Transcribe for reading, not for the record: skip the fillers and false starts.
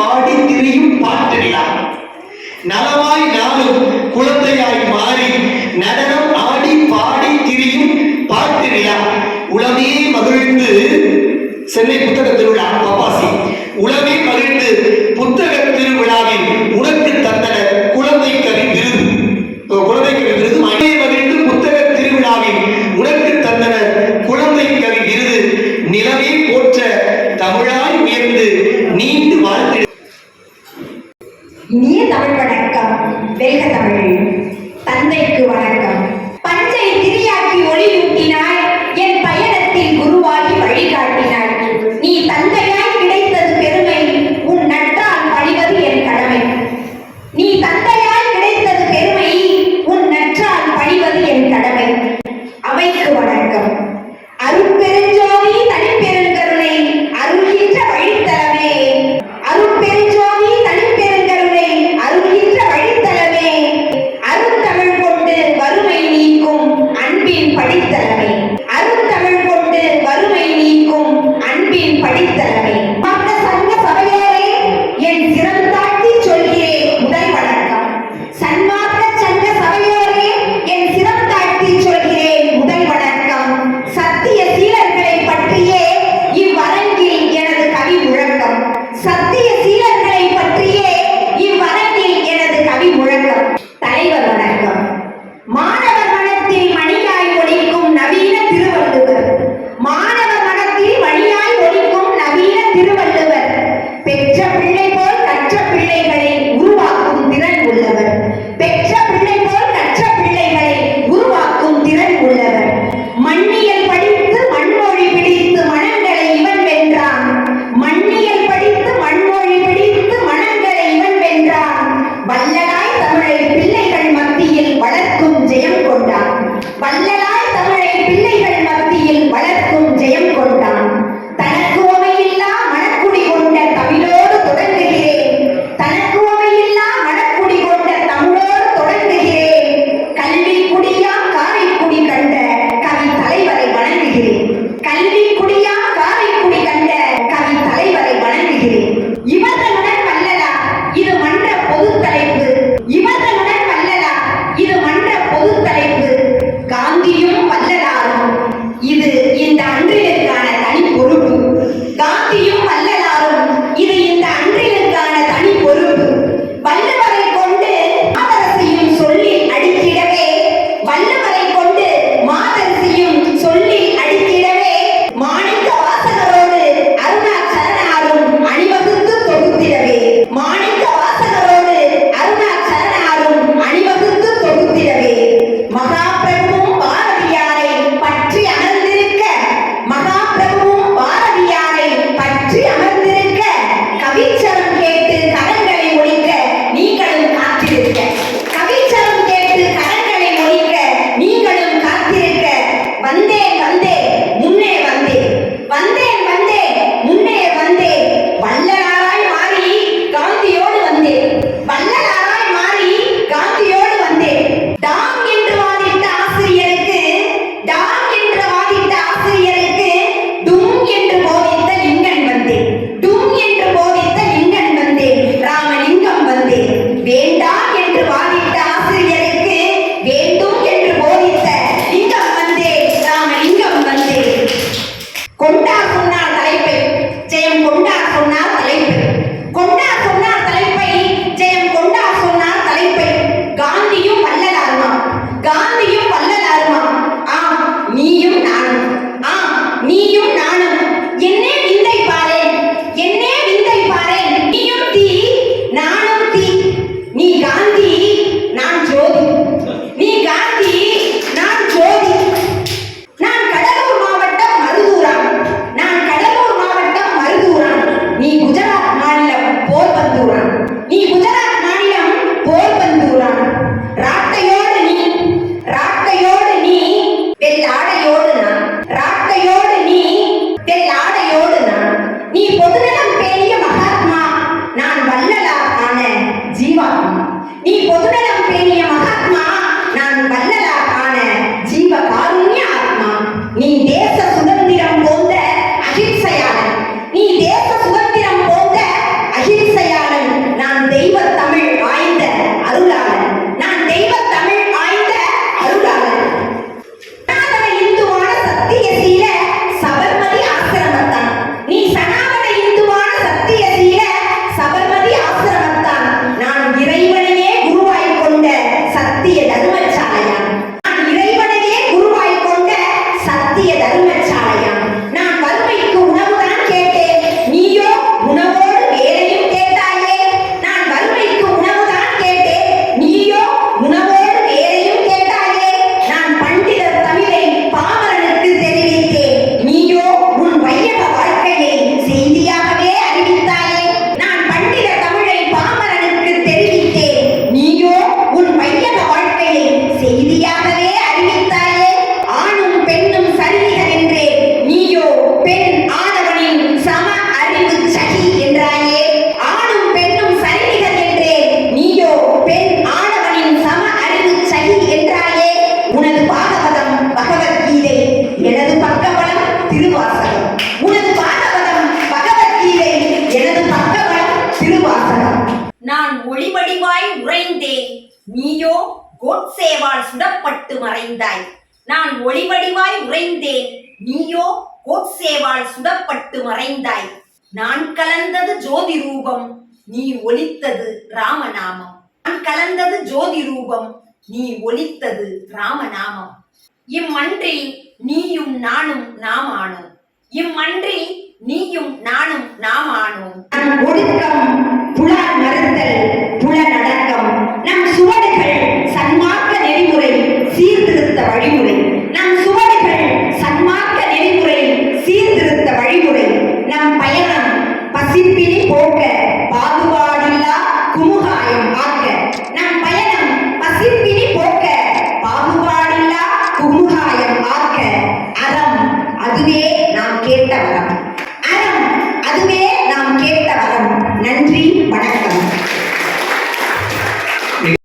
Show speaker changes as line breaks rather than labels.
பாடி திரியும் பாட்டு விழா. நலமாய் நாளும் குழந்தையாய் மாறி நடனம் ஆடி பாடி திரியும் பாட்டு விழா. உளமே மகிழ்ந்து சென்னை புத்தக திருவிழா பப்பாசி உளமே மகிழ்ந்து புத்தக திருவிழாவில் உனக்கு தந்தனர் குழந்தை கவி விருது. குழந்தை கவி விருது மகிழ்ந்து புத்தக திருவிழாவில் உனக்கு தந்தனர் குழந்தை கவி விருது. நிலவே போற்ற தமிழாய் உயர்ந்து நீண்டு வாழ்ந்து.
இனிய தமிழ் வணக்கம். வெல்க தமிழ். தந்தைக்கு வணக்கம். பஞ்சை திரியாக்கி ஒளியூட்டினாய், என் பயணத்தில் குருவாகி வழிகாட்டினாய். நீ தந்தையாய் கிடைத்தது பெருமை, உன் நற்றால் பணிவது என் கடமை. நீ தந்தையாய் கிடைத்தது பெருமை, உன் நற்றால் பணிவது என் கடமை. அவைக்கு வணக்கம். அருட்பெருஞ்சோதி தனிப்பெருங்கருணை அருள்கின்ற வழித்தலமே. அருட்பெருஞ்சோதி தனிப்பெருங்கருணை அருள்கின்ற வழித்தலமே. அருந்தமிழ் கொண்டு வறுமை நீக்கும் அன்பின் படித்தலமே. அருந்தமிழ் கொண்டு வறுமை நீக்கும் அன்பின் படித்தலமே. சங்க சபையோரே, என் சிரம் தாழ்த்தி சொல்கிறேன் முதல் வணக்கம். சன்மார்க்க சங்க சபையோரே, என் சிரம் தாழ்த்தி சொல்கிறேன் முதல் வணக்கம். சத்திய சீலர்களை பற்றியே இவ்வரங்கில் எனது கவி முழக்கம். சத்திய சீலர்களை பற்றியே இவ்வரங்கில் எனது கவி முழக்கம். தலைவர் வணக்கம். மாணவர் மனத்தில் மணியாய் ஒலிக்கும் நவீன திருவள்ளுவர். மாணவர் மனத்தில் மணியாய் ஒலிக்கும் நவீன திருவள்ளுவர். பெற்ற பிள்ளை போல் கற்ற பிள்ளைகளை உருவாக்கும் திறன் உள்ளவர். பெற்ற பிள்ளை போல் கற்ற பிள்ளைகளை உருவாக்கும் திறன் உள்ளவர். மண்ணியல் படித்து மண்மொழி பிடித்து மனங்களை இவன் வென்றான். மண்ணியல் படித்து மண்மொழி
ஒளிவடிவாய் உறைந்தேன், நீயோ கோட்சேவால் சுடப்பட்டு மறைந்தாய். நான் ஒளிவடிவாய் உறைந்தேன், நீயோ கோட்சேவால் சுடப்பட்டு மறைந்தாய். நான் கலந்தது ஜோதி ரூபம், நீ ஒலித்தது ராமநாமம். நான் கலந்தது ஜோதி ரூபம், நீ ஒலித்தது ராமநாமம். இம்மன்றில் நீயும் நானும் நாம் ஆனோம். இம்மன்றில் நீயும் நானும் நாம் ஆனோம்.
ஒடுக்கம்